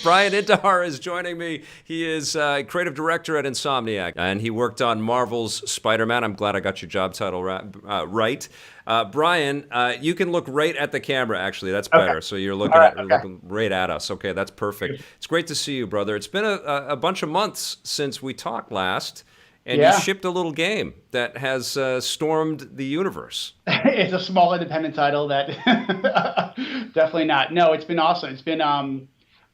Bryan Intihar is joining me. He is creative director at Insomniac, and he worked on Marvel's Spider-Man. I'm glad I got your job title right. Bryan, you can look right at the camera, actually. That's better. Okay. So you're All right. Okay. looking right at us. Okay, that's perfect. It's great to see you, brother. It's been a bunch of months since we talked last, and you Yeah. shipped a little game that has stormed the universe. It's a small independent title that definitely not. No, it's been awesome. It's been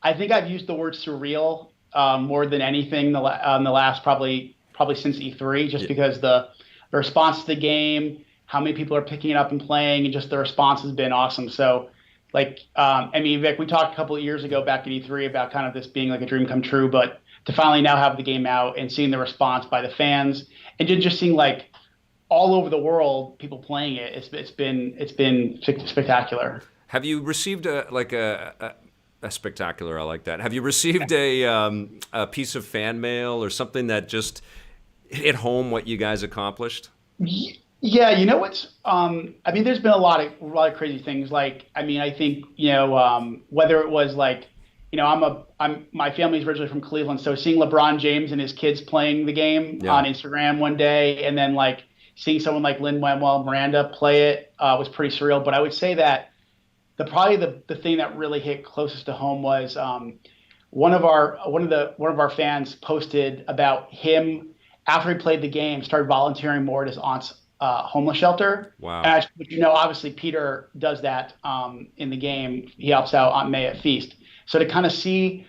I think I've used the word surreal more than anything the last probably since E3, just because the response to the game, how many people are picking it up and playing, and just the response has been awesome. So like I mean, Vic, we talked a couple of years ago back at E3 about kind of this being like a dream come true, but to finally now have the game out and seeing the response by the fans and just seeing like all over the world people playing it, it's been spectacular. Have you received a spectacular? I like that. Have you received a piece of fan mail or something that just hit home what you guys accomplished? Yeah, you know what's I mean, there's been a lot of crazy things. Like, I mean, I think, whether it was like, I'm my family's originally from Cleveland, so seeing LeBron James and his kids playing the game Yeah. on Instagram one day, and then like seeing someone like Lin-Manuel Miranda play it was pretty surreal. But I would say that the thing that really hit closest to home was one of our fans posted about him after he played the game, started volunteering more at his aunt's homeless shelter. Wow. And obviously Peter does that in the game. He helps out Aunt May at Feast. So to kind of see,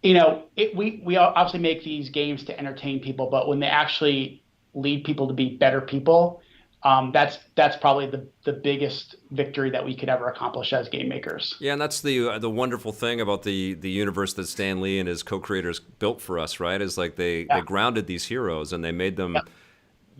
we obviously make these games to entertain people, but when they actually lead people to be better people, that's probably the biggest victory that we could ever accomplish as game makers. Yeah, and that's the wonderful thing about the universe that Stan Lee and his co-creators built for us, right? Is like they grounded these heroes and they made them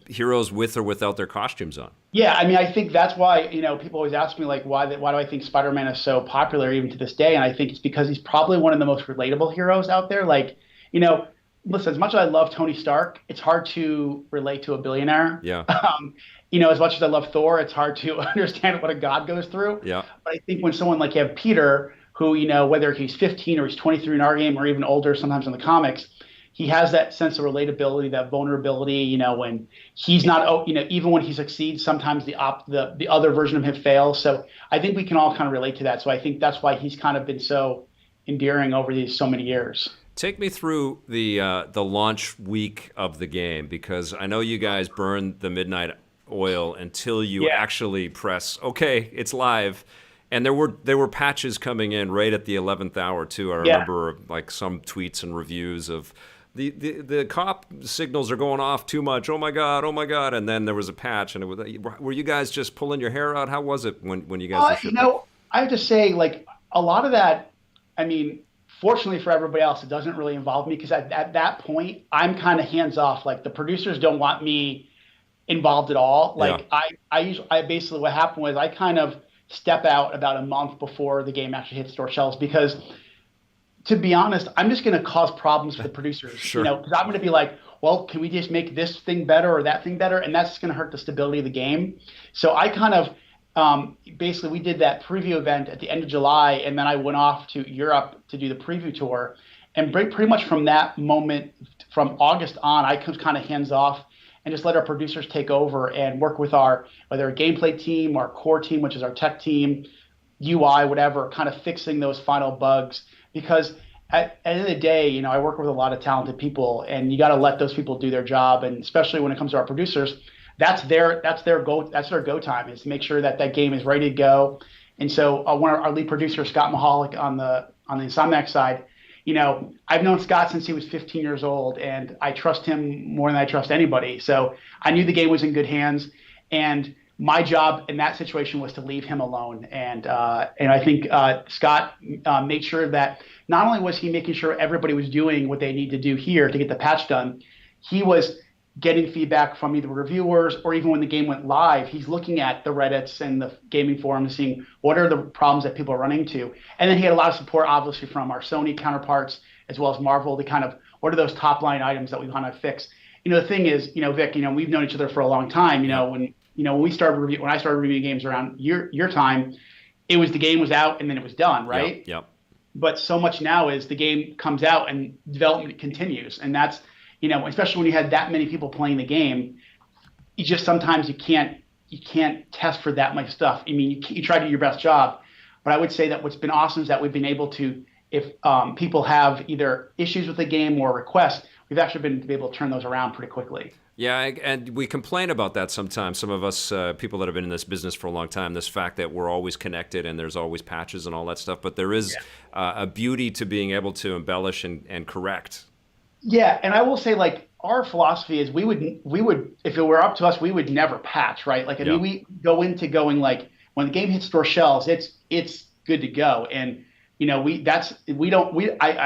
heroes with or without their costumes on. Yeah, I mean, I think that's why, people always ask me like, why do I think Spider-Man is so popular even to this day? And I think it's because he's probably one of the most relatable heroes out there. Like, listen, as much as I love Tony Stark, it's hard to relate to a billionaire. Yeah. As much as I love Thor, it's hard to understand what a god goes through. Yeah. But I think when someone like you have Peter, who, whether he's 15 or he's 23 in our game or even older, sometimes in the comics, he has that sense of relatability, that vulnerability, when he's not, even when he succeeds, sometimes the other version of him fails. So I think we can all kind of relate to that. So I think that's why he's kind of been so endearing over these so many years. Take me through the launch week of the game, because I know you guys burned the midnight oil until you actually press okay, it's live. And there were patches coming in right at the 11th hour too. I remember like some tweets and reviews of the cop signals are going off too much. Oh my god! Oh my god! And then there was a patch, and were you guys just pulling your hair out? How was it when you guys were shipping? I have to say, like, a lot of that, I mean, fortunately for everybody else, it doesn't really involve me, because at that point I'm kind of hands off. Like, the producers don't want me involved at all. Like, I basically, what happened was I kind of step out about a month before the game actually hits store shelves, because to be honest, I'm just going to cause problems for the producers. Sure. Because I'm going to be like, well, can we just make this thing better or that thing better? And that's going to hurt the stability of the game. So I kind of basically, we did that preview event at the end of July, and then I went off to Europe to do the preview tour. And pretty much from that moment, from August on, I was kind of hands off and just let our producers take over and work with whether a gameplay team or our core team, which is our tech team, UI, whatever, kind of fixing those final bugs. Because at the end of the day, I work with a lot of talented people, and you got to let those people do their job. And especially when it comes to our producers, that's their go time, is to make sure that game is ready to go. And so one of our lead producer, Scott Mahalik, on the Insomniac side, I've known Scott since he was 15 years old, and I trust him more than I trust anybody. So I knew the game was in good hands, and my job in that situation was to leave him alone. And I think Scott made sure that not only was he making sure everybody was doing what they need to do here to get the patch done, he was getting feedback from either reviewers, or even when the game went live, he's looking at the Reddits and the gaming forums, seeing what are the problems that people are running into. And then he had a lot of support, obviously, from our Sony counterparts, as well as Marvel, to kind of, what are those top line items that we want to fix? The thing is, Vic, we've known each other for a long time. When I started reviewing games around your time, it was the game was out and then it was done, right? Yep. but so much now is the game comes out and development continues, and that's especially when you had that many people playing the game, you just sometimes you can't test for that much stuff. I mean, you try to do your best job, but I would say that what's been awesome is that we've been able to, if people have either issues with the game or requests, we've actually been able to turn those around pretty quickly. Yeah, and we complain about that sometimes. Some of us, people that have been in this business for a long time, this fact that we're always connected and there's always patches and all that stuff. But there is a beauty to being able to embellish and correct. Yeah, and I will say, like, our philosophy is we would if it were up to us, we would never patch, right? Like, I mean, we go into going like when the game hits store shelves, it's good to go, and I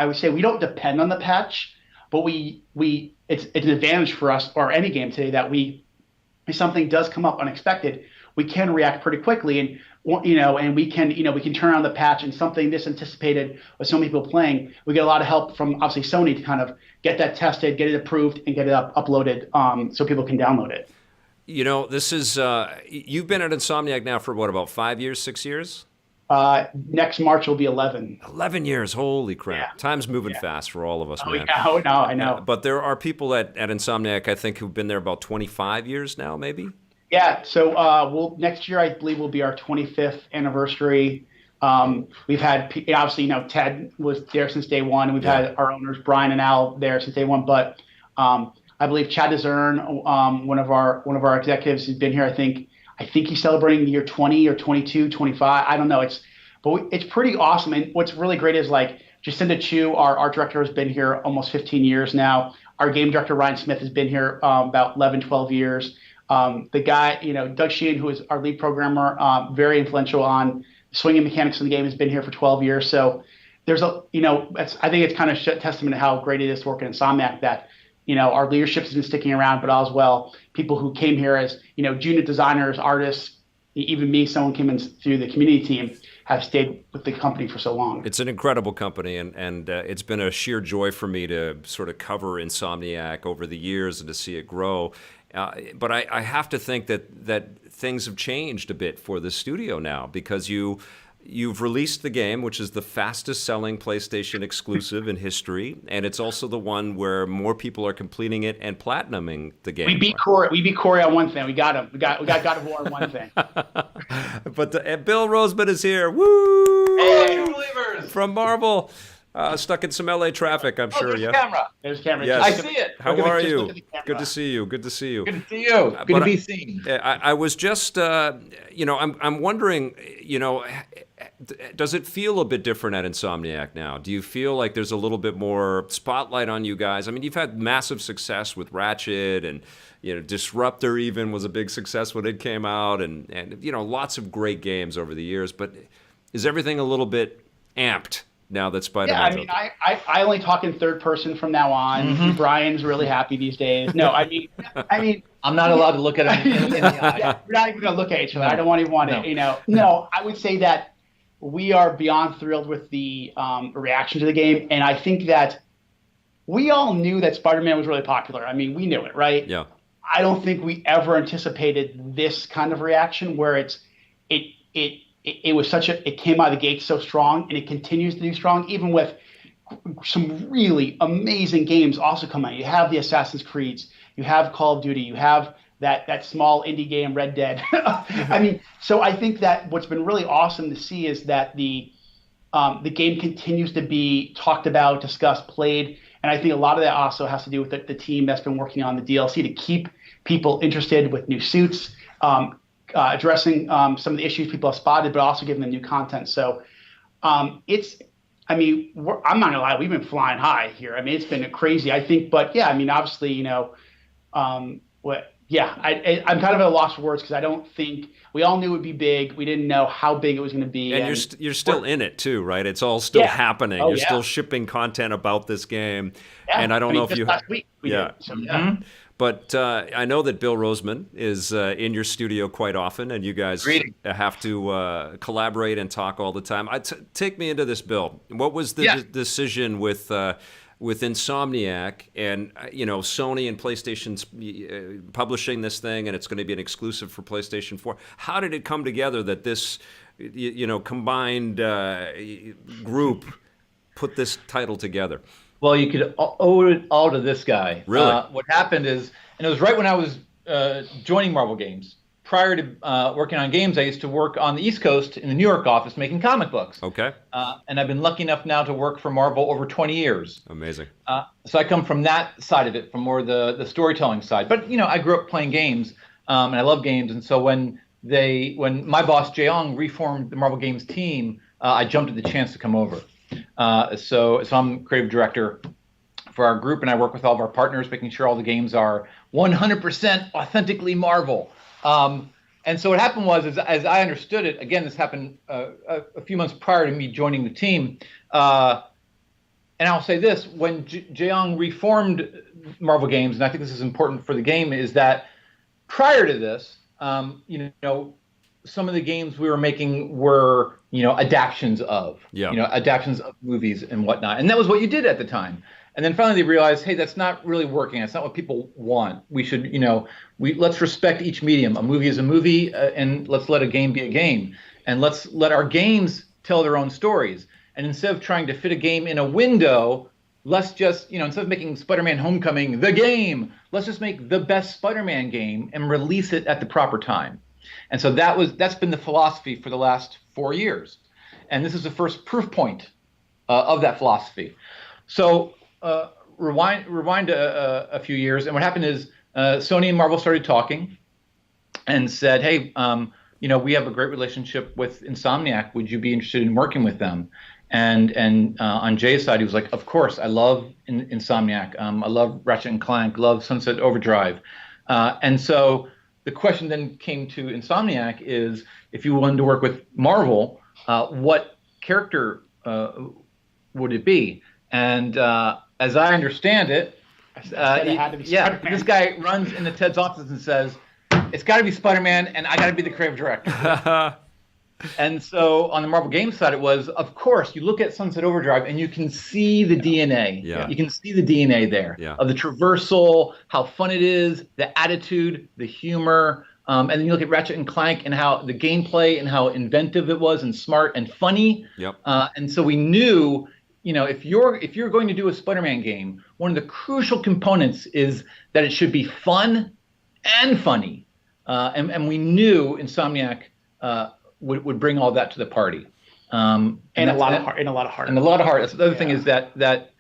would say we don't depend on the patch, but it's an advantage for us or any game today that if something does come up unexpected, we can react pretty quickly, and and we can turn on the patch, and something this anticipated with so many people playing, we get a lot of help from obviously Sony to kind of get that tested, get it approved, and get it uploaded so people can download it. This is you've been at Insomniac now for what, about 5 years, 6 years? Next March will be 11. 11 years, holy crap. Yeah. Time's moving fast for all of us, man. No, I know. But there are people at Insomniac, I think, who've been there about 25 years now, maybe? Yeah, so next year, I believe, will be our 25th anniversary. We've had, obviously, Ted was there since day one, and we've had our owners, Bryan and Al, there since day one. But I believe Chad DeZern, one of our executives, has been here. I think he's celebrating the year 20 or 22, 25. I don't know. It's pretty awesome. And what's really great is, like, Jacinda Chu, our art director, has been here almost 15 years now. Our game director, Ryan Smith, has been here about 11, 12 years. The guy, Doug Sheehan, who is our lead programmer, very influential on swinging mechanics in the game, has been here for 12 years. So there's I think it's kind of testament to how great it is to work in Insomniac that, our leadership has been sticking around, but as well, people who came here as, junior designers, artists, even me, someone came in through the community team, have stayed with the company for so long. It's an incredible company, and it's been a sheer joy for me to sort of cover Insomniac over the years and to see it grow. But I have to think that things have changed a bit for the studio now, because you've released the game, which is the fastest selling PlayStation exclusive in history, and it's also the one where more people are completing it and platinuming the game. We beat Corey on one thing. We got him. We got God of War on one thing. But Bill Rosemann is here. Woo! Hey, believers! From Marvel. Stuck in some LA traffic, I'm sure. There's camera. There's camera. Yes. I see it. How are you? Good to see you. Good to see you. Good to see you. Good to be seen. I was just, I'm wondering, does it feel a bit different at Insomniac now? Do you feel like there's a little bit more spotlight on you guys? I mean, you've had massive success with Ratchet, and Disruptor even was a big success when it came out, and lots of great games over the years. But is everything a little bit amped now that Spider-Man's out? I only talk in third person from now on. Mm-hmm. Brian's really happy these days. No, I mean, I'm not allowed to look at him in the eye. Yeah, we're not even gonna look at each other. I don't even want to. No, I would say that we are beyond thrilled with the reaction to the game, and I think that we all knew that Spider-Man was really popular. I mean, we knew it, right? Yeah. I don't think we ever anticipated this kind of reaction, where it came out of the gate so strong, and it continues to do strong, even with some really amazing games also coming out. You have the Assassin's Creeds, you have Call of Duty, you have that small indie game, Red Dead. I mean, so I think that what's been really awesome to see is that the game continues to be talked about, discussed, played, and I think a lot of that also has to do with the team that's been working on the DLC to keep people interested with new suits, addressing some of the issues people have spotted, but also giving them new content. So I'm not gonna lie, we've been flying high here. I mean, it's been crazy, I think, but yeah, I mean, obviously, I'm kind of at a loss for words, because I don't think we all knew it would be big. We didn't know how big it was going to be. And you're still in it too, right? It's all still happening. You're still shipping content about this game. Yeah. And I don't know if you last week we did. So, Mm-hmm. But I know that Bill Rosemann is in your studio quite often, and you guys have to collaborate and talk all the time. Take me into this, Bill. What was the decision with Insomniac and Sony and PlayStation's publishing this thing, and it's going to be an exclusive for PlayStation 4? How did it come together that this combined group put this title together? Well, you could owe it all to this guy. Really? What happened is, and it was right when I was joining Marvel Games. Prior to working on games, I used to work on the East Coast in the New York office making comic books. Okay. And I've been lucky enough now to work for Marvel over 20 years. Amazing. So I come from that side of it, from more the storytelling side. But I grew up playing games, and I love games. And so when my boss Jaeong reformed the Marvel Games team, I jumped at the chance to come over. So I'm creative director for our group, and I work with all of our partners, making sure all the games are 100% authentically Marvel. And so what happened was, as I understood it, again, this happened a few months prior to me joining the team. And I'll say this, when Jaeong reformed Marvel Games, and I think this is important for the game, is that prior to this, some of the games we were making were, adaptions of, adaptions of movies and whatnot. And that was what you did at the time. And then finally they realized, hey, that's not really working. That's not what people want. We should, let's respect each medium. A movie is a movie, and let's let a game be a game. And let's let our games tell their own stories. And instead of trying to fit a game in a window, let's just, instead of making Spider-Man Homecoming the game, let's just make the best Spider-Man game and release it at the proper time. And so that's been the philosophy for the last 4 years. And this is the first proof point of that philosophy. So rewind a few years, and what happened is Sony and Marvel started talking and said, hey, we have a great relationship with Insomniac. Would you be interested in working with them? And on Jay's side, he was like, of course, I love Insomniac. I love Ratchet and Clank, love Sunset Overdrive. And so the question then came to Insomniac is, if you wanted to work with Marvel, what character would it be? And as I understand it, this guy runs into Ted's office and says, it's got to be Spider-Man, and I got to be the creative director. And so on the Marvel Games side, it was, of course, you look at Sunset Overdrive, and you can see the DNA. Yeah. You can see the DNA there of the traversal, how fun it is, the attitude, the humor. And then you look at Ratchet and Clank and how the gameplay and how inventive it was and smart and funny. Yep. And so we knew, if you're going to do a Spider-Man game, one of the crucial components is that it should be fun and funny. And we knew Insomniac would bring all that to the party. And a lot of heart. And a lot of heart. That's the other thing, is that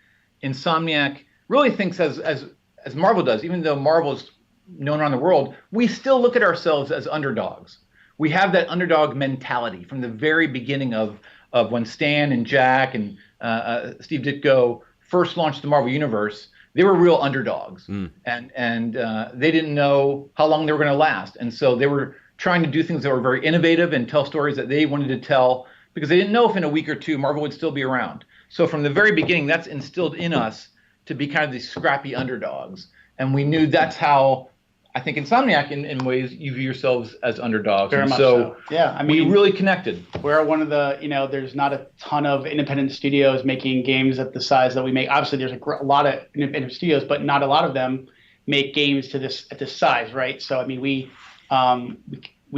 Insomniac really thinks as Marvel does, even though Marvel is known around the world, we still look at ourselves as underdogs. We have that underdog mentality from the very beginning of when Stan and Jack and Steve Ditko first launched the Marvel Universe. They were real underdogs, and they didn't know how long they were going to last, and so they were trying to do things that were very innovative and tell stories that they wanted to tell, because they didn't know if in a week or two Marvel would still be around. So from the very beginning, that's instilled in us to be kind of these scrappy underdogs, and we knew that's how, I think, Insomniac, in ways, you view yourselves as underdogs. Very much so. Yeah, I mean, we really connected. We're one of the, there's not a ton of independent studios making games at the size that we make. Obviously, there's a lot of independent studios, but not a lot of them make games at this size, right? So, I mean, we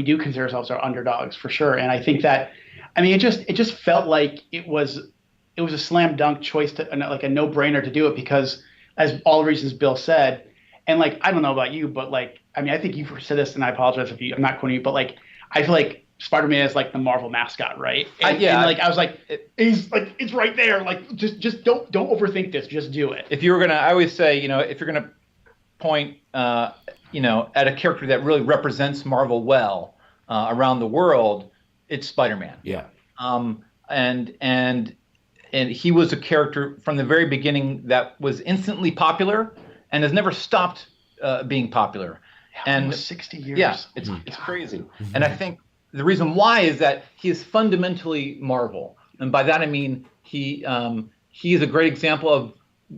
do consider ourselves our underdogs for sure. And I think that, it just felt like it was a slam dunk choice, like a no brainer to do it, because as all the reasons Bill said. And I don't know about you, but I think you said this, and I apologize if I'm not quoting you, but I feel like Spider-Man is like the Marvel mascot, right? And I was like, it's right there. Just don't overthink this. Just do it. If you were gonna, I always say, if you're gonna point, at a character that really represents Marvel well around the world, it's Spider-Man. Yeah. And he was a character from the very beginning that was instantly popular and has never stopped being popular. Yeah, and 60 years. Yeah, it's crazy. Mm-hmm. And I think the reason why is that he is fundamentally Marvel. And by that I mean he is a great example of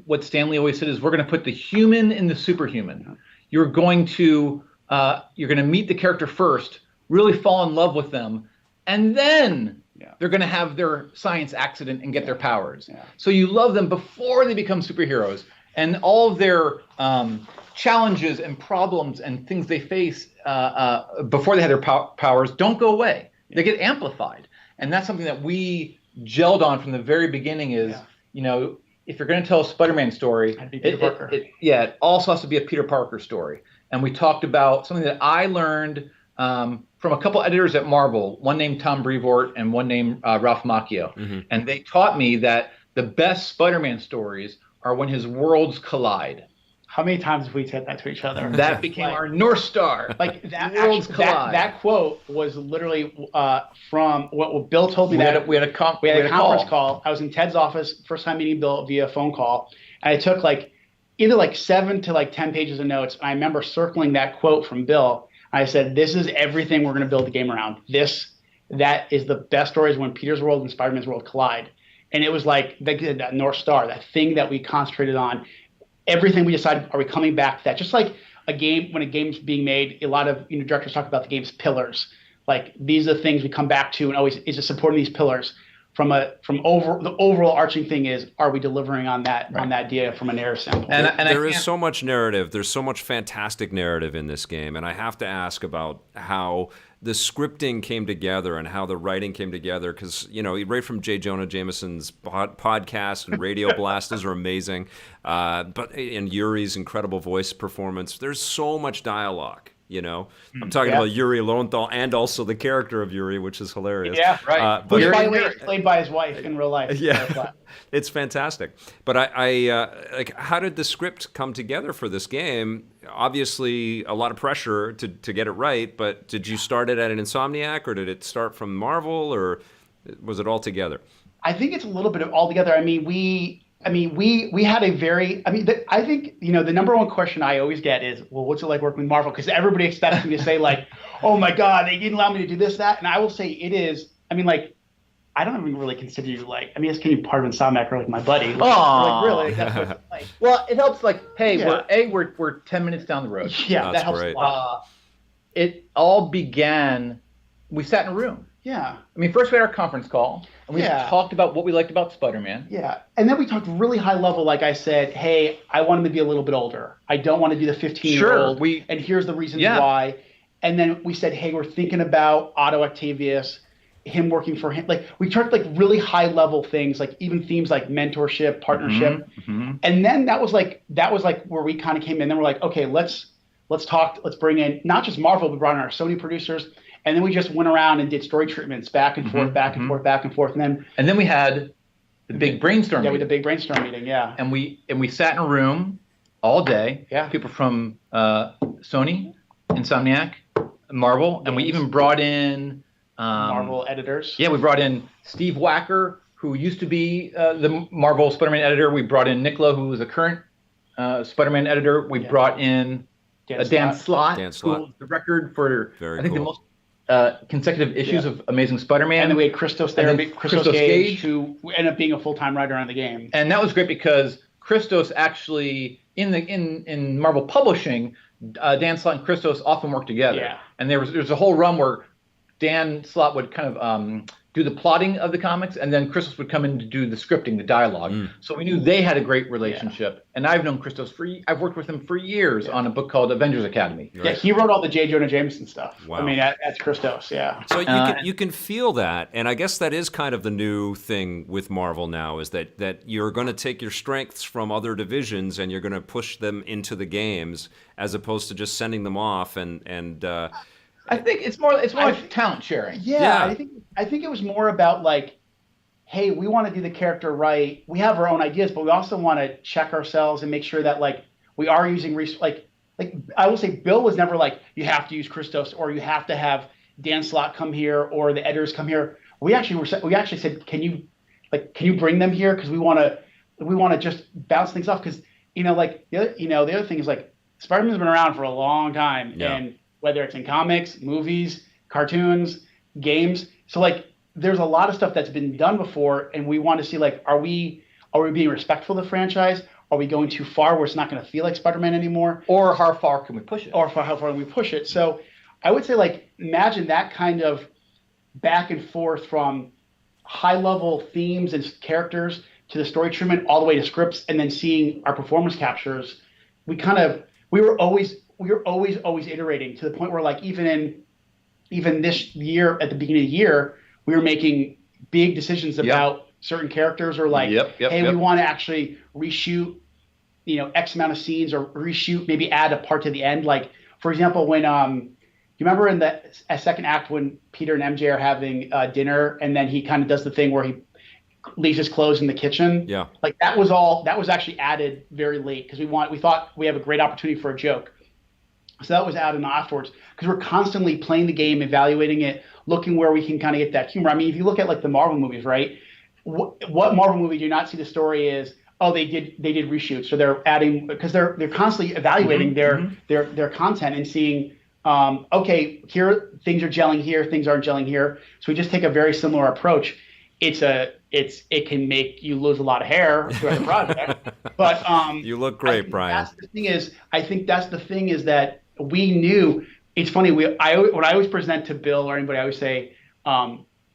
what Stan Lee always said, is we're going to put the human in the superhuman. You're going to meet the character first, really fall in love with them, and then they're going to have their science accident and get their powers. Yeah. So you love them before they become superheroes. And all of their challenges and problems and things they face before they had their powers don't go away. They get amplified. And that's something that we gelled on from the very beginning, is if you're going to tell a Spider-Man story, it also has to be a Peter Parker story. And we talked about something that I learned from a couple editors at Marvel, one named Tom Brevoort and one named Ralph Macchio. Mm-hmm. And they taught me that the best Spider-Man stories are when his worlds collide. How many times have we said that to each other? That became our North Star. Like that quote was literally from what Bill told me. We had a conference call. I was in Ted's office, first time meeting Bill via phone call, and I took either 7 to 10 pages of notes. And I remember circling that quote from Bill. I said, "This is everything we're going to build the game around. That is the best stories when Peter's world and Spider-Man's world collide." And it was like that North Star, that thing that we concentrated on. Everything we decided, are we coming back to that? Just like a game, when a game's being made, a lot of directors talk about the game's pillars. Like, these are the things we come back to, and always is it supporting these pillars. The overall arching thing is, are we delivering on that idea from a narrative standpoint? And there is so much narrative. There's so much fantastic narrative in this game, and I have to ask about how the scripting came together and how the writing came together, because right from J. Jonah Jameson's podcast and Radio Blast, those are amazing. And Yuri's incredible voice performance. There's so much dialogue. I'm talking about Yuri Lowenthal and also the character of Yuri, which is hilarious. Yeah, right. But Yuri, by the way, is played by his wife in real life. Yeah, it's fantastic. But I how did the script come together for this game? Obviously, a lot of pressure to get it right. But did you start it at an Insomniac, or did it start from Marvel, or was it all together? I think it's a little bit of all together. We had a very, I think, the number one question I always get is, well, what's it like working with Marvel? Because everybody expects me to say oh my God, they didn't allow me to do this, that. And I will say it is, I don't even really consider you can you part of Insomniac or my buddy? Really? That's what it's like. Well, it helps hey, we're 10 minutes down the road. Yeah, that helps a lot. It all began, we sat in a room. Yeah. First we had our conference call, and we talked about what we liked about Spider-Man. Yeah. And then we talked really high level, like I said, hey, I want him to be a little bit older. I don't want to be the 15-year-old. Sure, and here's the reasons why. And then we said, hey, we're thinking about Otto Octavius, him working for him. We talked really high level things, even themes like mentorship, partnership. Mm-hmm. And then that was where we kind of came in. Then we're like, okay, let's talk, let's bring in not just Marvel, but brought in our Sony producers. And then we just went around and did story treatments back and forth, back and forth. And then we had the big brainstorm meeting. Yeah, we had the big brainstorm meeting, yeah. And we sat in a room all day. Yeah. People from Sony, Insomniac, Marvel, and we even brought in Marvel editors. Yeah, we brought in Steve Wacker, who used to be the Marvel Spider-Man editor. We brought in Nick Lowe, who was a current Spider-Man editor. We brought in Dan Slott, who was the record for the most consecutive issues of Amazing Spider-Man. And then we had Christos Gage, who ended up being a full-time writer on the game. And that was great because Christos actually, in Marvel Publishing, Dan Slott and Christos often worked together. Yeah. And there's a whole run where Dan Slott would kind of do the plotting of the comics, and then Christos would come in to do the scripting, the dialogue. So we knew they had a great relationship. Yeah. And I've known Christos I've worked with him for years on a book called Avengers Academy. Right. Yeah, he wrote all the J. Jonah Jameson stuff. Wow. That's Christos, yeah. So you can feel that, and I guess that is kind of the new thing with Marvel now, is that you're going to take your strengths from other divisions and you're going to push them into the games, as opposed to just sending them off and I think it's more like talent sharing. Yeah. I think it was more about hey, we want to do the character right. We have our own ideas, but we also want to check ourselves and make sure that we are using I will say Bill was never you have to use Christos or you have to have Dan Slott come here or the editors come here. We actually said, can you bring them here, because we want to just bounce things off, because the other thing is Spider-Man's been around for a long time, and whether it's in comics, movies, cartoons, games. So there's a lot of stuff that's been done before, and we want to see are we being respectful of the franchise? Are we going too far where it's not going to feel like Spider-Man anymore? Or how far can we push it? How far can we push it? So I would say imagine that kind of back and forth from high level themes and characters to the story treatment all the way to scripts, and then seeing our performance captures. We were always iterating to the point where even this year, at the beginning of the year, we were making big decisions about certain characters, or like, we want to actually reshoot, X amount of scenes, or reshoot, maybe add a part to the end. Like, for example, when you remember in the second act when Peter and MJ are having dinner, and then he kind of does the thing where he leaves his clothes in the kitchen. Yeah. Like that was actually added very late because we thought we have a great opportunity for a joke. So that was added afterwards because we're constantly playing the game, evaluating it, looking where we can kind of get that humor. I mean, if you look at like the Marvel movies, right? What Marvel movie do you not see the story is, oh, they did reshoots, so they're adding, because they're constantly evaluating their content and seeing, okay, here things are gelling here, things aren't gelling here. So we just take a very similar approach. It can make you lose a lot of hair throughout the project, but you look great, Bryan. I think that's the thing is that we knew. It's funny. When I always present to Bill or anybody, I always say,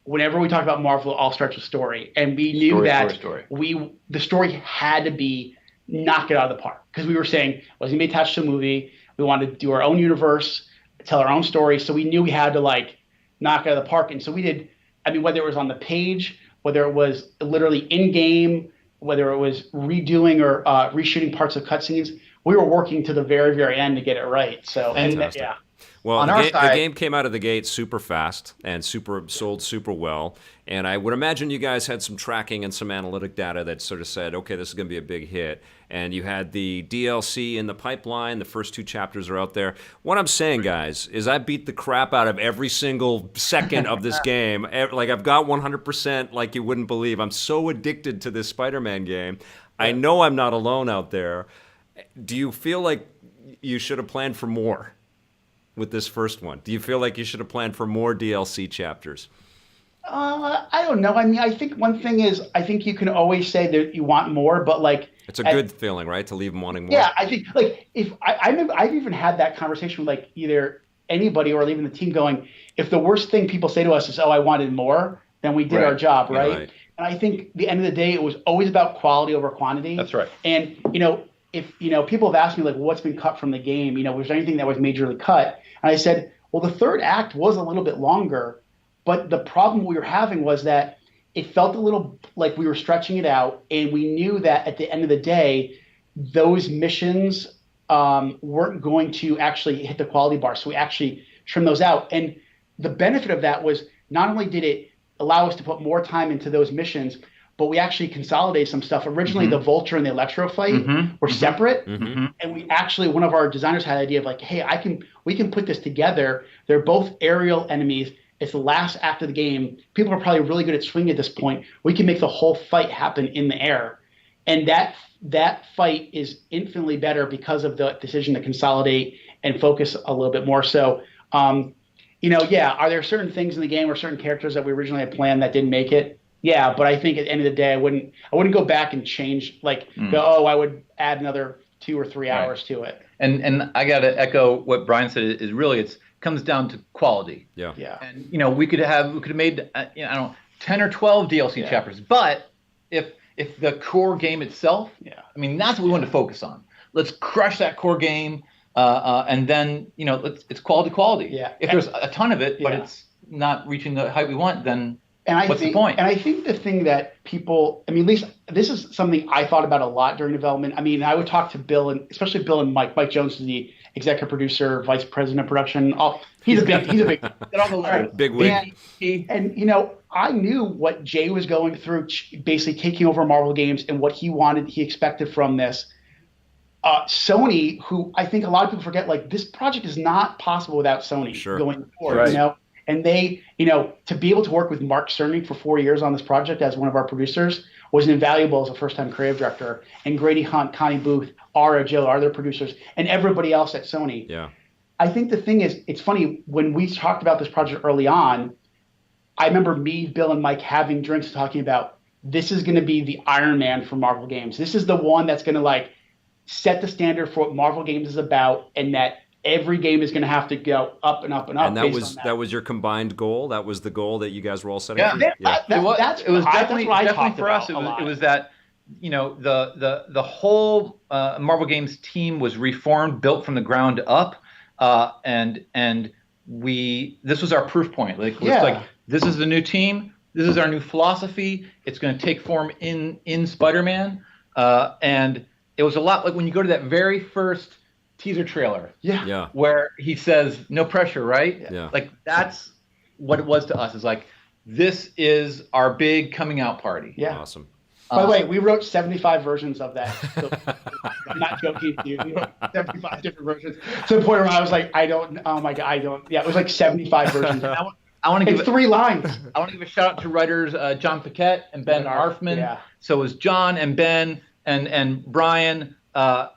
whenever we talk about Marvel, it all starts with story, and we knew the story had to be knock it out of the park, because we were saying it wasn't gonna be attached to a movie. We wanted to do our own universe, tell our own story, so we knew we had to like knock it out of the park, and so we did. I mean, whether it was on the page, whether it was literally in game, whether it was redoing or reshooting parts of cutscenes, we were working to the very, very end to get it right. So, yeah. Well, the game came out of the gate super fast and sold super well. And I would imagine you guys had some tracking and some analytic data that sort of said, okay, this is going to be a big hit. And you had the DLC in the pipeline. The first 2 chapters are out there. What I'm saying, guys, is I beat the crap out of every single second of this game. Like, I've got 100% like you wouldn't believe. I'm so addicted to this Spider-Man game. I know I'm not alone out there. Do you feel like you should have planned for more with this first one? Do you feel like you should have planned for more DLC chapters? I don't know. I mean, I think one thing is, I think you can always say that you want more, but like, it's a good feeling, right, to leave them wanting more. Yeah, I think like if I've even had that conversation with like either anybody or even the team, going, if the worst thing people say to us is, "Oh, I wanted more," then we did our job, right? Right. And I think the end of the day, it was always about quality over quantity. That's right. And if people have asked me like, what's been cut from the game, was there anything that was majorly cut? And I said, well, the third act was a little bit longer, but the problem we were having was that it felt a little like we were stretching it out, and we knew that at the end of the day, those missions weren't going to actually hit the quality bar. So we actually trimmed those out. And the benefit of that was not only did it allow us to put more time into those missions, but we actually consolidated some stuff. Originally, the Vulture and the Electro fight were separate. And we actually, one of our designers had the idea of like, hey, we can put this together. They're both aerial enemies. It's the last act of the game. People are probably really good at swinging at this point. We can make the whole fight happen in the air. And that fight is infinitely better because of the decision to consolidate and focus a little bit more. So, are there certain things in the game or certain characters that we originally had planned that didn't make it? Yeah, but I think at the end of the day, I wouldn't go back and change, I would add another 2 or 3 hours to it. And I got to echo what Bryan said. Is really it comes down to quality. Yeah. And we could have made 10 or 12 DLC chapters, but if the core game itself, I mean, that's what we wanted to focus on. Let's crush that core game, and then it's quality. Yeah. If there's a ton of it, but it's not reaching the height we want, then what's the point? And I think the thing that people, I mean, at least this is something I thought about a lot during development. I mean, I would talk to Bill, and especially Bill and Mike. Mike Jones is the executive producer, vice president of production. He's a big big wig. And I knew what Jay was going through, basically taking over Marvel games, and what he expected from this. Sony, who I think a lot of people forget, like, this project is not possible without Sony going forward. Right. And they, to be able to work with Mark Cerny for 4 years on this project as one of our producers was invaluable as a first-time creative director. And Grady Hunt, Connie Booth, Ara, Joe, our other producers, and everybody else at Sony. Yeah. I think the thing is, it's funny, when we talked about this project early on, I remember me, Bill, and Mike having drinks talking about, this is going to be the Iron Man for Marvel games. This is the one that's going to set the standard for what Marvel games is about, and that every game is going to have to go up and up and up. And that was your combined goal. That was the goal that you guys were all setting. It was definitely for us. It was that the whole Marvel Games team was reformed, built from the ground up, and this was our proof point. Like this is the new team. this is our new philosophy. It's going to take form in Spider-Man. And it was a lot like when you go to that very first teaser trailer. Yeah. Where he says, no pressure, right? Yeah. Like that's what it was to us. Is like, this is our big coming out party. Yeah. Awesome. By the way, we wrote 75 versions of that. So, I'm not joking to you. We wrote 75 different versions to the point where I was like, oh my God, yeah, it was like 75 versions. I want to give 3 lines. I want to give a shout out to writers John Paquette and Ben Arfman. Yeah. So it was John and Ben and Bryan. They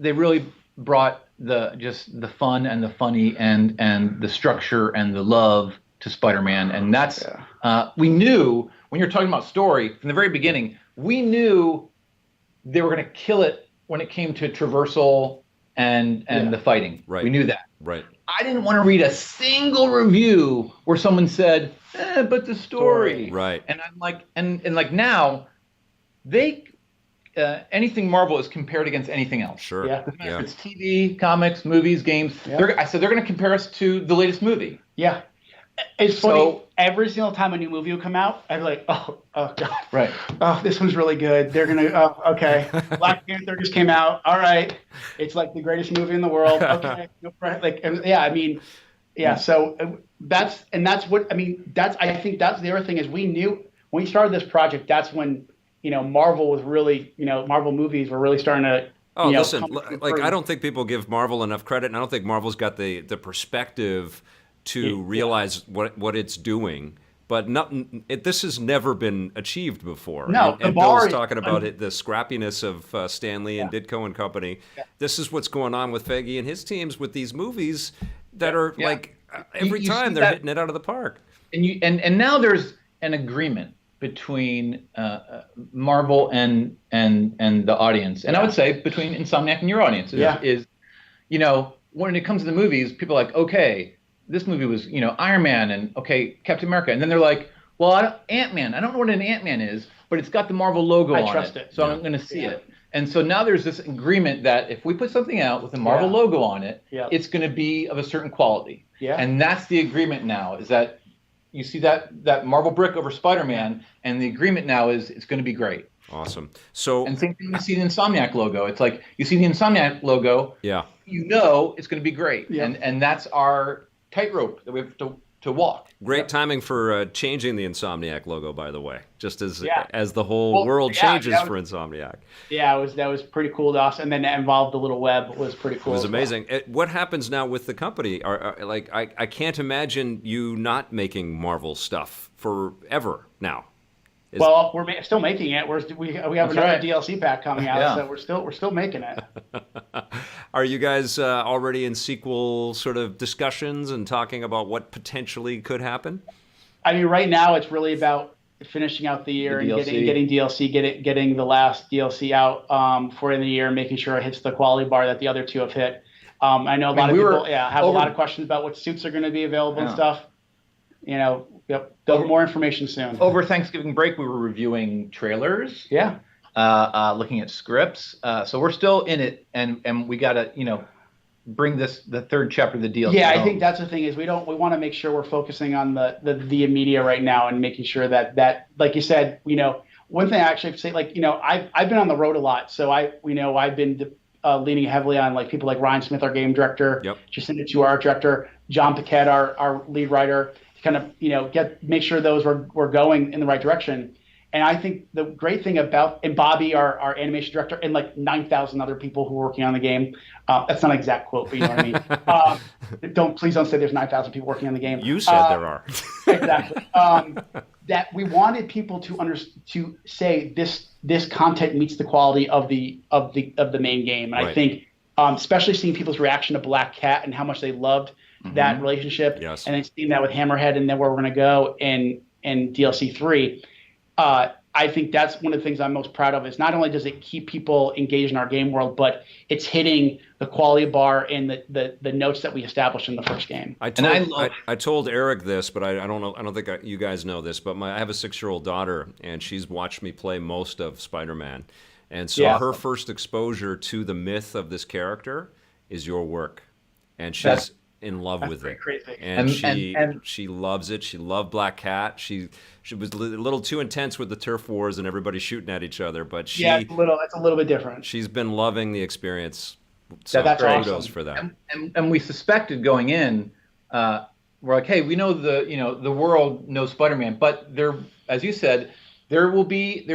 really brought the fun and the funny and the structure and the love to Spider-Man. And that's we knew when you're talking about story from the very beginning, we knew they were going to kill it when it came to traversal and the fighting. Right. We knew that. Right. I didn't want to read a single review where someone said, but the story. Right. And I'm like, and like now, they anything Marvel is compared against anything else. Sure. Yeah. If it's TV, comics, movies, games. Yeah. I said they're going to compare us to the latest movie. Yeah. It's funny. Every single time a new movie will come out, I'd be like, oh God. Right. Oh, this one's really good. They're going to, okay. Black Panther just came out. All right. It's like the greatest movie in the world. Okay. So I think that's the other thing is we knew when we started this project, that's when, Marvel was really, Marvel movies were really starting to, listen, I don't think people give Marvel enough credit, and I don't think Marvel's got the perspective to realize what it's doing. But this has never been achieved before. No, and Bill's talking about it, the scrappiness of Stan Lee and Ditko and company. Yeah. This is what's going on with Feige and his teams with these movies that are like every time they're hitting it out of the park. And now there's an agreement between Marvel and the audience, and I would say between Insomniac and your audience is when it comes to the movies, people are like, okay, this movie was, Iron Man and Captain America. And then they're like, well, Ant-Man. I don't know what an Ant-Man is, but it's got the Marvel logo on it. I trust it. So I'm going to see it. And so now there's this agreement that if we put something out with a Marvel logo on it, it's going to be of a certain quality. Yeah. And that's the agreement now is that you see that Marvel brick over Spider-Man, and the agreement now is it's going to be great. Awesome. And same thing, you see the Insomniac logo. It's like you see the Insomniac logo. Yeah. It's going to be great. Yeah. And that's our tightrope that we have to walk. Great timing for changing the Insomniac logo, by the way, just as the whole world changes for Insomniac. Yeah, that was pretty cool to us, and then that involved the little web was pretty cool. It was amazing. What happens now with the company? I can't imagine you not making Marvel stuff forever now. Well, we're still making it. We have another DLC pack coming out, so we're still making it. Are you guys already in sequel sort of discussions and talking about what potentially could happen? I mean, right now it's really about finishing out the year and getting DLC, getting the last DLC out for the year, and making sure it hits the quality bar that the other two have hit. I know a lot of people have a lot of questions about what suits are going to be available and stuff. More information soon. Over Thanksgiving break, we were reviewing trailers. Yeah. Looking at scripts. So we're still in it, and we got to, bring the third chapter of the DLC. Yeah, I think that's the thing is we want to make sure we're focusing on the media right now and making sure that like you said, one thing I actually have to say, I've been on the road a lot, so I've been leaning heavily on people like Ryan Smith, our game director, Jacinda Tu, our art director, John Paquette, our lead writer, to kind of make sure those were going in the right direction. And I think the great thing and Bobby, our animation director, and 9,000 other people who are working on the game. That's not an exact quote, but you know what I mean. Please don't say there's 9,000 people working on the game. You said there are. Exactly. That we wanted people to say this content meets the quality of the main game, and I think especially seeing people's reaction to Black Cat and how much they loved that relationship, and then seeing that with Hammerhead and then where we're going to go in DLC 3. I think that's one of the things I'm most proud of is not only does it keep people engaged in our game world, but it's hitting the quality bar and the notes that we established in the first game. I told Eric this, but I don't know. I don't think you guys know this, but I have a 6-year-old daughter, and she's watched me play most of Spider-Man, and so her first exposure to the myth of this character is your work, and in love with it, crazy. and she loves it. She loved Black Cat. She was a little too intense with the turf wars and everybody shooting at each other, but it's a little bit different. She's been loving the experience. So that's kudos awesome. for that. And we suspected going in, we're like, hey, we know the world knows Spider-Man, but there, as you said, there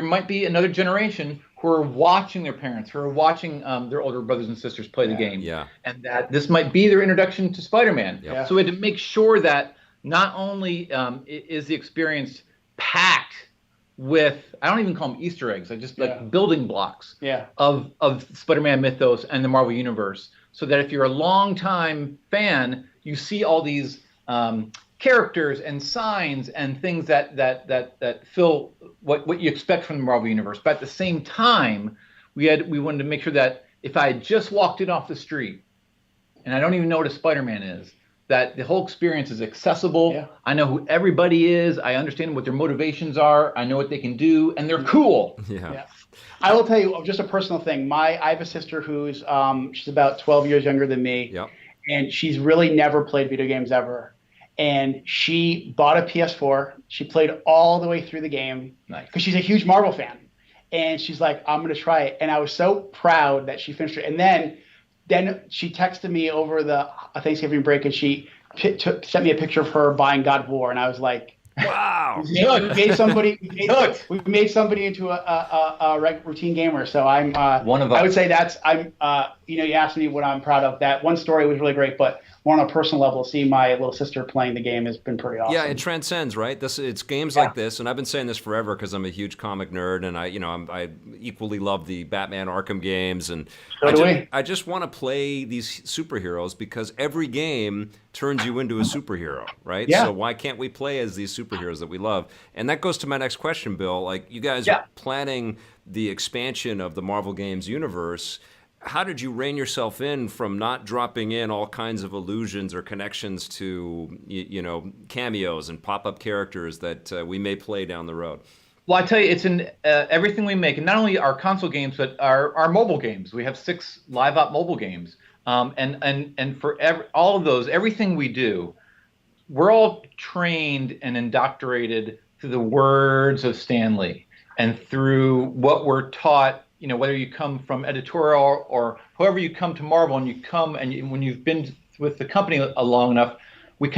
might be another generation who are watching their parents, who are watching their older brothers and sisters play the game, and that this might be their introduction to Spider-Man. So we had to make sure that not only is the experience packed with, I don't even call them Easter eggs, I just like building blocks of Spider-Man mythos and the Marvel Universe, so that if you're a longtime fan, you see all these characters and signs and things that fill what you expect from the Marvel Universe. But at the same time, we wanted to make sure that if I had just walked in off the street and I don't even know what a Spider-Man is, that the whole experience is accessible. Yeah. I know who everybody is. I understand what their motivations are. I know what they can do, and they're cool. Yeah. I will tell you just a personal thing. I have a sister who's she's about 12 years younger than me, and she's really never played video games ever. And she bought a PS4. She played all the way through the game because she's a huge Marvel fan. And she's like, I'm going to try it. And I was so proud that she finished it. And then she texted me over the Thanksgiving break, and she sent me a picture of her buying God of War. And I was like, wow, we made somebody into a routine gamer. So I'm one of us. I would say you asked me what I'm proud of. That one story was really great, but more on a personal level, seeing my little sister playing the game has been pretty awesome. Yeah, it transcends, right? It's games like this, and I've been saying this forever because I'm a huge comic nerd, and I equally love the Batman Arkham games, and I just want to play these superheroes because every game turns you into a superhero, right? Yeah. So why can't we play as these superheroes that we love? And that goes to my next question, Bill. Like, you guys are planning the expansion of the Marvel Games universe. How did you rein yourself in from not dropping in all kinds of allusions or connections to, cameos and pop-up characters that we may play down the road? Well, I tell you, it's in everything we make, and not only our console games, but our mobile games. We have 6 live-op mobile games, and for all of those, everything we do, we're all trained and indoctrinated through the words of Stan Lee and through what we're taught. Whether you come from editorial or however you come to Marvel, and you come and when you've been with the company long enough, we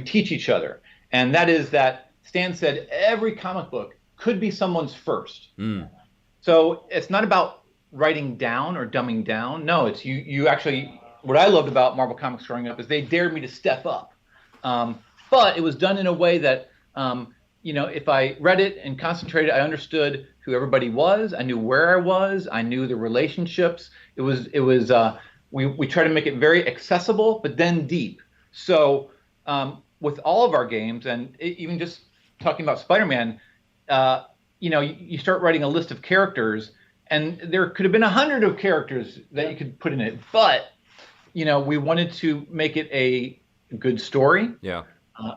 teach each other. And that is that Stan said every comic book could be someone's first. So it's not about writing down or dumbing down. No, it's you actually, what I loved about Marvel Comics growing up is they dared me to step up. But it was done in a way that, if I read it and concentrated, I understood who everybody was. I knew where I was. I knew the relationships. It was we try to make it very accessible, but then deep. So with all of our games, and even just talking about Spider-Man, you start writing a list of characters, and there could have been 100 of characters that you could put in it. But, we wanted to make it a good story. Yeah.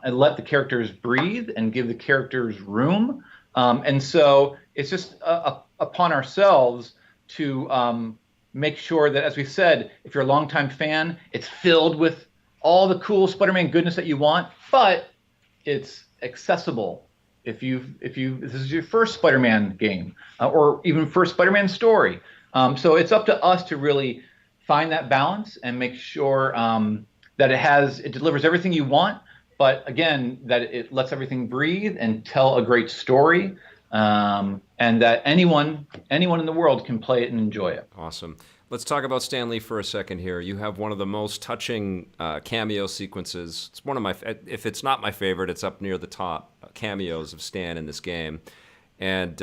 And let the characters breathe and give the characters room. And so it's just upon ourselves to make sure that, as we said, if you're a longtime fan, it's filled with all the cool Spider-Man goodness that you want, but it's accessible. If this is your first Spider-Man game or even first Spider-Man story. So it's up to us to really find that balance and make sure that it delivers everything you want, but again, that it lets everything breathe and tell a great story, and that anyone in the world can play it and enjoy it. Awesome. Let's talk about Stan Lee for a second here. You have one of the most touching cameo sequences. It's one of if it's not my favorite, it's up near the top cameos of Stan in this game. And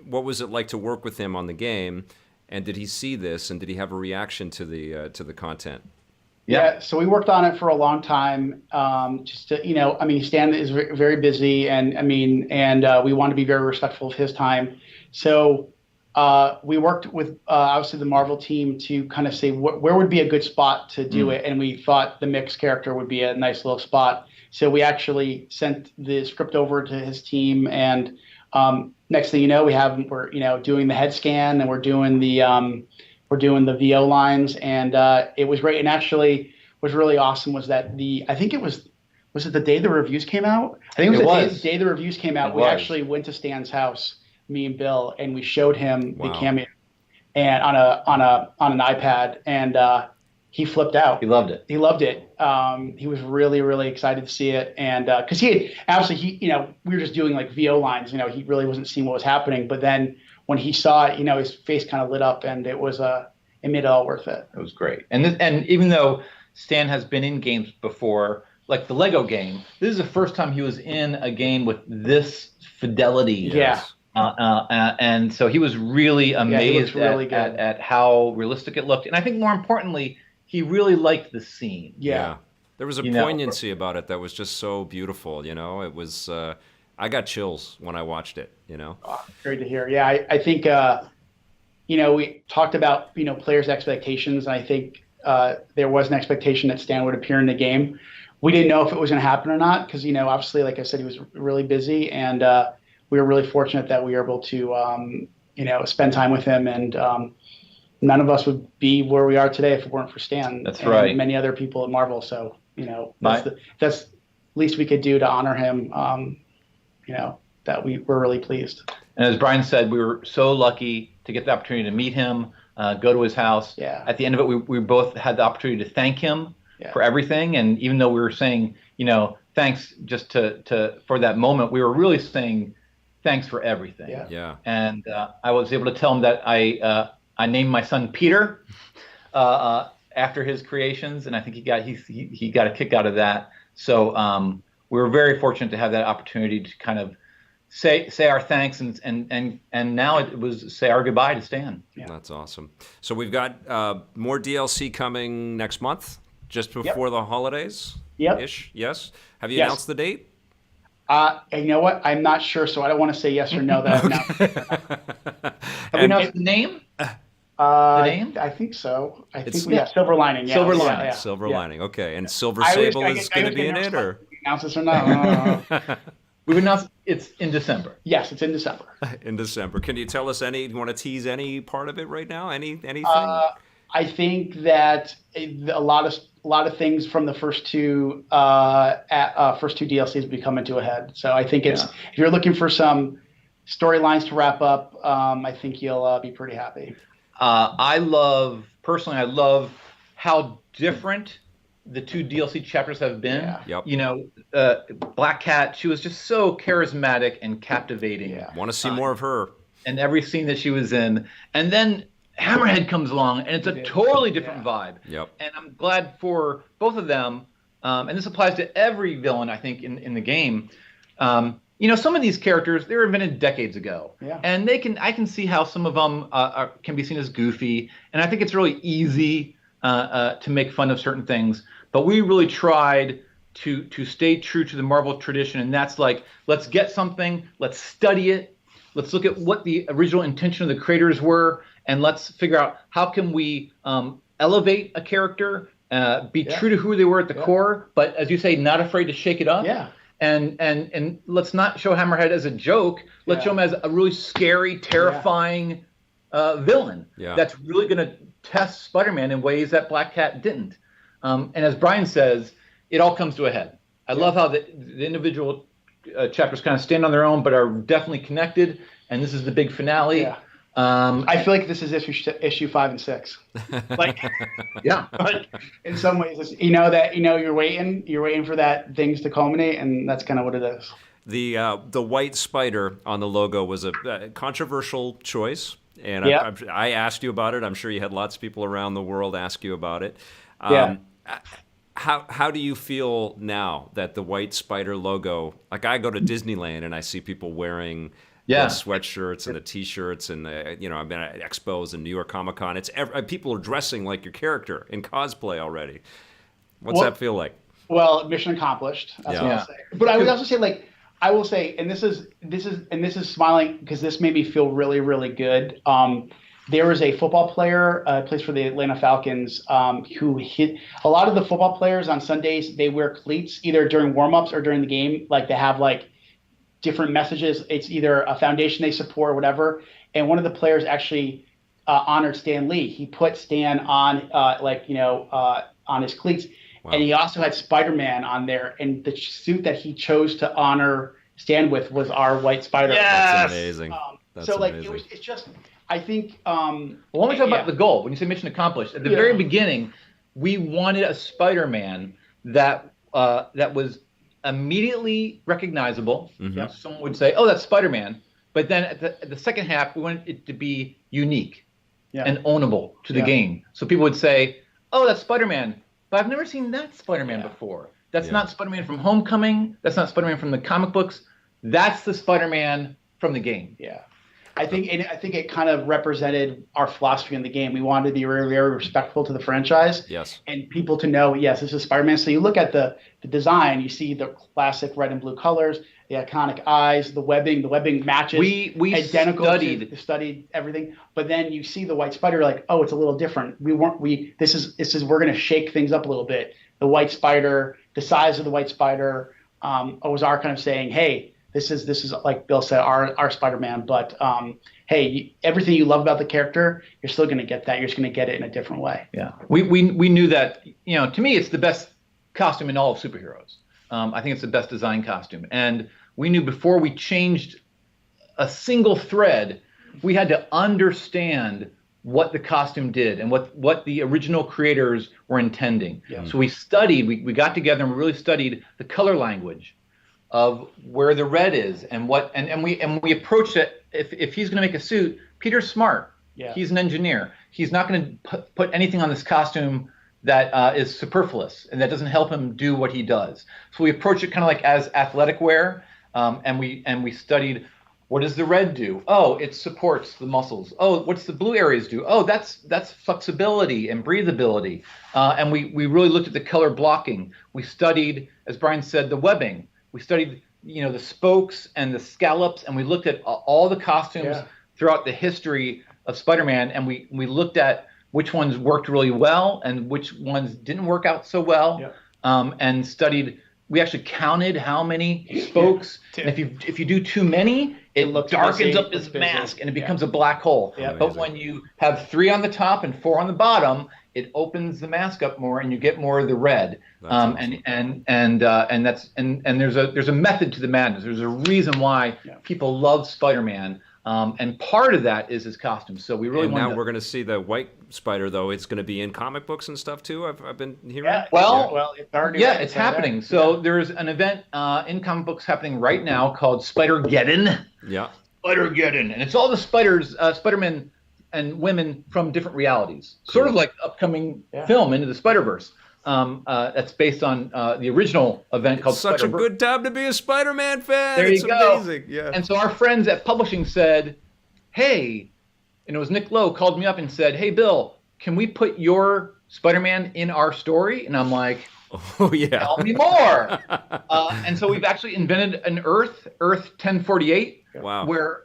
what was it like to work with him on the game? And did he see this? And did he have a reaction to the content? Yeah, so we worked on it for a long time. Stan is very busy, and we want to be very respectful of his time. So we worked with obviously the Marvel team to kind of say where would be a good spot to do it, and we thought the Mix character would be a nice little spot. So we actually sent the script over to his team, and next thing you know, we're doing the head scan, and we're doing the VO lines, and it was great. And actually, was really awesome was that I think it was it the day the reviews came out? I think it was the day the reviews came out. We actually went to Stan's house, me and Bill, and we showed him the Cameo and on an iPad, and he flipped out. He loved it. He loved it. He was really, really excited to see it, and because we were just doing like VO lines. He really wasn't seeing what was happening, but then when he saw it, his face kind of lit up, and it made it all worth it. It was great, and even though Stan has been in games before, like the Lego game, this is the first time he was in a game with this fidelity. Yeah. And so he was really amazed at how realistic it looked. And I think more importantly, he really liked the scene. Yeah. There was a poignancy about it that was just so beautiful, It was I got chills when I watched it, Oh, great to hear. Yeah, I think we talked about, players' expectations, and I think there was an expectation that Stan would appear in the game. We didn't know if it was going to happen or not because, obviously, like I said, he was really busy, and we were really fortunate that we were able to, spend time with him, and none of us would be where we are today if it weren't for Stan. That's right. And many other people at Marvel. So, that's least we could do to honor him. That we were really pleased. And as Bryan said, we were so lucky to get the opportunity to meet him, go to his house. Yeah. At the end of it, we both had the opportunity to thank him for everything. And even though we were saying, thanks just for that moment, we were really saying thanks for everything. Yeah. And I was able to tell him that I named my son Peter after his creations, and I think he got a kick out of that. So we were very fortunate to have that opportunity to kind of say our thanks, and now it was say our goodbye to Stan. Yeah. That's awesome. So we've got more DLC coming next month, just before the holidays. Ish. Yes. Have you announced the date? You know what? I'm not sure, so I don't want to say yes or no. That Have we announced the name? The name? I think so. I think we have Silver Lining. Yeah. Silver Lining. Yeah. Silver Lining. Okay. And Silver Sable is going to be in it, or announce this or not? We've announced it's in December. Yes, it's in December. In December. Can you tell us do you want to tease any part of it right now? Anything? I think that a lot of things from the first two DLCs will be coming to a head. So I think if you're looking for some storylines to wrap up, I think you'll be pretty happy. I love how different the two DLC chapters have been. Black Cat, she was just so charismatic and captivating. Want to see more of her. And every scene that she was in. And then Hammerhead comes along, and it's a totally different vibe. And I'm glad for both of them, and this applies to every villain, I think, in the game. Some of these characters, they were invented decades ago. And I can see how some of them can be seen as goofy, and I think it's really easy to make fun of certain things. But we really tried to stay true to the Marvel tradition, and that's like, let's get something, let's study it, let's look at what the original intention of the creators were, and let's figure out how can we elevate a character, be true to who they were at the core, but as you say, not afraid to shake it up. And let's not show Hammerhead as a joke. Let's show him as a really scary, terrifying villain that's really going to test Spider-Man in ways that Black Cat didn't. And as Bryan says, it all comes to a head. I love how the individual chapters kind of stand on their own, but are definitely connected. And this is the big finale. I feel like this is issue 5 and 6. Like, like in some ways, it's, you're waiting for that things to culminate, and that's kind of what it is. The white spider on the logo was a controversial choice, and I asked you about it. I'm sure you had lots of people around the world ask you about it. How do you feel now that the white spider logo? Like, I go to Disneyland and I see people wearing the sweatshirts and the T-shirts, and I've been at expos and New York Comic Con. People are dressing like your character in cosplay already. What's that feel like? Well, mission accomplished. That's what I'll say. But I would also say, and this is smiling because this made me feel really, really good. There was a football player, plays for the Atlanta Falcons, who hit a lot of the football players on Sundays. They wear cleats either during warmups or during the game. Like, they have different messages. It's either a foundation they support or whatever. And one of the players actually honored Stan Lee. He put Stan on on his cleats. Wow. And he also had Spider-Man on there, and the suit that he chose to stand with was our White Spider. That's amazing. So like it's just, I think. Well, when we talk about the goal, when you say mission accomplished, at the very beginning, we wanted a Spider-Man that was immediately recognizable. Mm-hmm. Someone would say, "Oh, that's Spider-Man," but then at the second half, we wanted it to be unique and ownable to the game. So people would say, "Oh, that's Spider-Man," but I've never seen that Spider-Man before. That's not Spider-Man from Homecoming. That's not Spider-Man from the comic books. That's the Spider-Man from the game. Yeah. I think it kind of represented our philosophy in the game. We wanted to be very, very respectful to the franchise. Yes. And people to know, yes, this is Spider-Man. So you look at the design, you see the classic red and blue colors, the iconic eyes, the webbing matches. We identical studied everything. But then you see the White Spider, like, oh, it's a little different. We're gonna shake things up a little bit. The White Spider, the size of the White Spider, was our kind of saying, hey, this is like Bill said, our Spider-Man, but hey, everything you love about the character, you're still going to get that. You're just going to get it in a different way. Yeah, we knew that. To me, it's the best costume in all of superheroes. I think it's the best design costume, and we knew before we changed a single thread, we had to understand what the costume did and what the original creators were intending. Yeah. So we studied. We got together and we really studied the color language of where the red is and we approached it. If he's going to make a suit, Peter's smart. Yeah. He's an engineer. He's not going to put anything on this costume that is superfluous and that doesn't help him do what he does. So we approached it kind of like as athletic wear, and we studied, what does the red do? Oh, it supports the muscles. Oh, what's the blue areas do? Oh, that's flexibility and breathability. And we really looked at the color blocking. We studied, as Bryan said, the webbing. We studied, the spokes and the scallops, and we looked at all the costumes throughout the history of Spider-Man, and we looked at which ones worked really well and which ones didn't work out so well, and studied. We actually counted how many spokes. And if you do too many, it darkens up his mask and it becomes a black hole. Yeah. But when you have 3 on the top and 4 on the bottom, it opens the mask up more and you get more of the red. Awesome. And there's a method to the madness. There's a reason why people love Spider-Man. And part of that is his costume. So we really now we're going to see the White Spider, though. It's going to be in comic books and stuff too. I've been hearing. Yeah. Well, it's already it's happening. There. So there's an event in comic books happening right now called Spider-Geddon. Yeah. Spider-Geddon, and it's all the spiders, Spider-Man and women from different realities. Cool. Sort of like upcoming film Into the Spider-Verse. That's based on the original event called Spider-Verse. Such a good time to be a Spider-Man fan. There you go. Amazing. Yeah. And so our friends at publishing said, hey, and it was Nick Lowe called me up and said, hey, Bill, can we put your Spider-Man in our story? And I'm like, oh, yeah. Tell me more. And so we've actually invented an Earth 1048. Wow. Where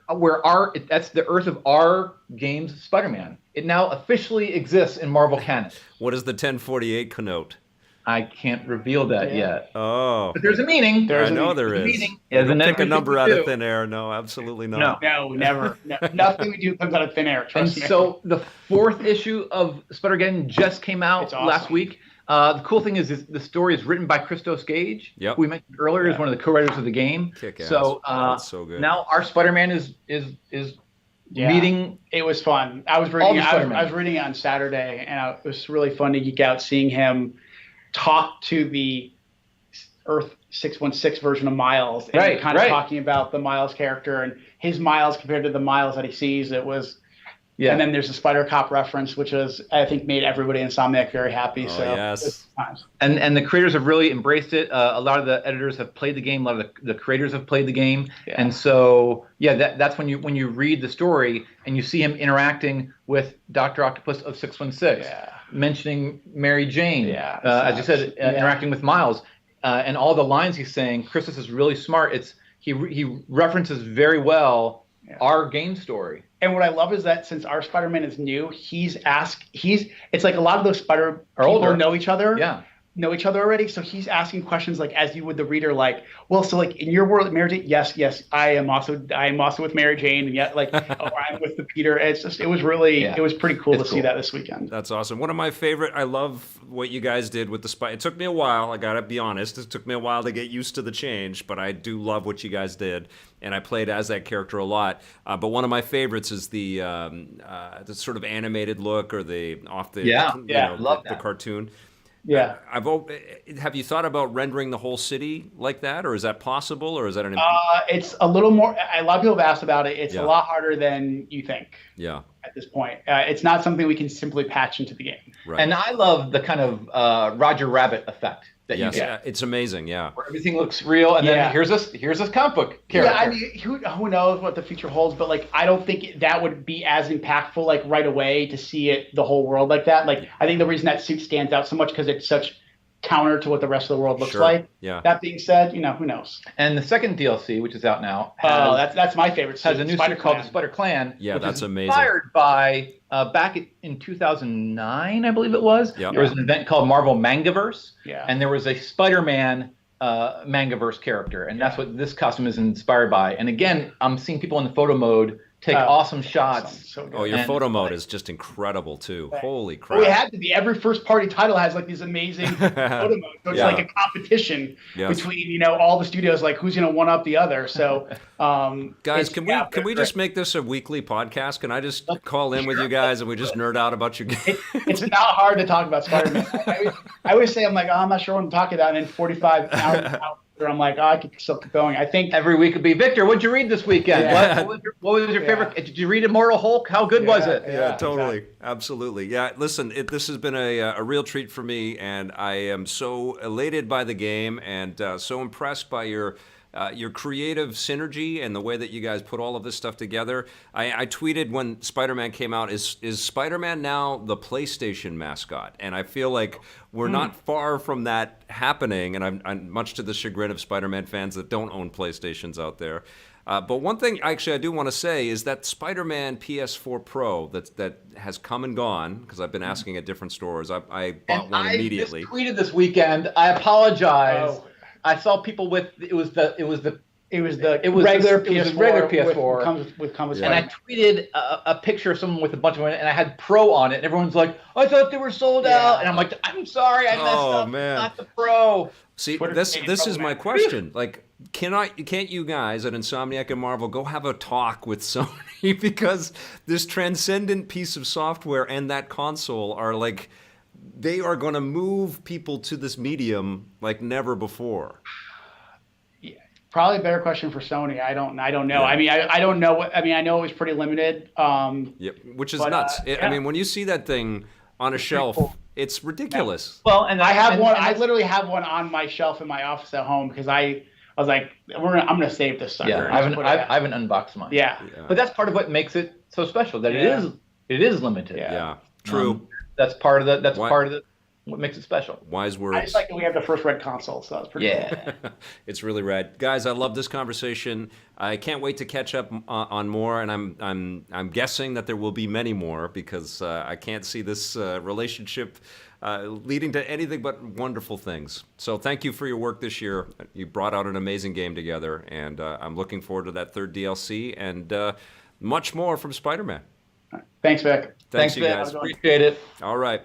that's the Earth of our game's Spider-Man. It now officially exists in Marvel canon. What does the 1048 connote? I can't reveal that yet. Oh. But there's a meaning. I know there is. Don't pick a number out of thin air. No, absolutely not. No, never. No, nothing we do comes out of thin air. Trust me. So the 4th issue of Spider-Geddon just came out last week. The cool thing is the story is written by Christos Gage, who we mentioned earlier is one of the co-writers of the game. Kick-ass. So, that's so good. Now our Spider-Man is meeting. It was fun. I was reading it on Saturday, and it was really fun to geek out seeing him talk to the Earth 616 version of Miles, and kind of talking about the Miles character and his Miles compared to the Miles that he sees. It was. Yeah. And then there's a Spider Cop reference, which I think made everybody in Insomniac very happy. Oh, yes. And the creators have really embraced it. A lot of the editors have played the game. A lot of the creators have played the game. Yeah. And so, that's when you read the story and you see him interacting with Dr. Octopus of 616, mentioning Mary Jane, as you said, interacting with Miles. And all the lines he's saying, Christus is really smart. He references very well our game story. And what I love is that since our Spider-Man is new, it's like a lot of those Spider people know each other. Yeah. know each other already. So he's asking questions like, as you would the reader, like, well, so like in your world, Mary Jane, yes, I am also with Mary Jane, and yet like, oh, I'm with the Peter. It was pretty cool to see that this weekend. That's awesome. One of my favorite. I love what you guys did with the Spider. It took me a while. I gotta be honest. It took me a while to get used to the change, but I do love what you guys did, and I played as that character a lot. But one of my favorites is the sort of animated look, or the love the cartoon. Yeah. Have you thought about rendering the whole city like that, or is that possible, or is that an? It's a little more. A lot of people have asked about it. It's a lot harder than you think. Yeah. At this point, it's not something we can simply patch into the game. Right. And I love the kind of Roger Rabbit effect that you get. It's amazing. Yeah. Where everything looks real, and then here's this comic book character. Yeah, I mean, who knows what the future holds? But like, I don't think that would be as impactful like right away to see the whole world like that. Like, I think the reason that suit stands out so much because it's such counter to what the rest of the world looks like. Yeah. That being said, who knows? And the second DLC, which is out now, that's my favorite. Has a new suit called the Spider Clan. Yeah, which that's is amazing. Inspired by back in 2009, I believe it was. Yep. There was an event called Marvel Mangaverse. Yeah. And there was a Spider-Man Mangaverse character, and that's what this costume is inspired by. And again, I'm seeing people in the photo mode take awesome shots. Awesome. So your photo mode is just incredible too. Holy crap! Well, it had to be. Every first-party title has like these amazing photo modes. So it's like a competition between all the studios, like who's going to one up the other. So, guys, can we just make this a weekly podcast? Can I just call in with you guys and we just nerd out about your game? It's not hard to talk about Spider-Man. I always say I'm not sure what I'm talking about, and then 45 hours out. I'm like, I could still keep going. I think every week would be, Victor, what'd you read this weekend? Yeah. What was your favorite? Did you read Immortal Hulk? How good was it? Yeah, totally. Exactly. Absolutely. Yeah, listen, this has been a real treat for me, and I am so elated by the game and so impressed by your creative synergy and the way that you guys put all of this stuff together. I tweeted when Spider-Man came out, is Spider-Man now the PlayStation mascot? And I feel like we're not far from that happening, and I'm much to the chagrin of Spider-Man fans that don't own PlayStations out there. But one thing actually I do want to say is that Spider-Man PS4 Pro that has come and gone, because I've been asking at different stores. I bought one immediately. I just tweeted this weekend. I apologize. I saw people with it was the regular PS4 and I tweeted a picture of someone with a bunch of it, and I had Pro on it, and everyone's like, I thought they were sold out, and I'm like, I'm sorry, I messed up. Man. Not the Pro. See, this is my question. Like, can't you guys at Insomniac and Marvel go have a talk with Sony, because this transcendent piece of software and that console are like, they are going to move people to this medium like never before. Yeah, probably a better question for Sony. I don't know. Yeah. I mean, I don't know. I know it was pretty limited. Which is nuts. I mean, when you see that thing on a shelf, it's ridiculous. Well, and I have one. I literally have one on my shelf in my office at home because I was like, I'm gonna save this sucker. Yeah, I haven't unboxed mine. Yeah, but that's part of what makes it so special. That it is limited. Yeah, true. That's part of what makes it special. Wise words. I just like that we have the first red console, so that's pretty cool. It's really rad. Guys, I love this conversation. I can't wait to catch up on more, and I'm guessing that there will be many more, because I can't see this relationship leading to anything but wonderful things. So thank you for your work this year. You brought out an amazing game together, and I'm looking forward to that third DLC and much more from Spider-Man. Thanks, Vic. Thanks, you guys. Appreciate it. All right.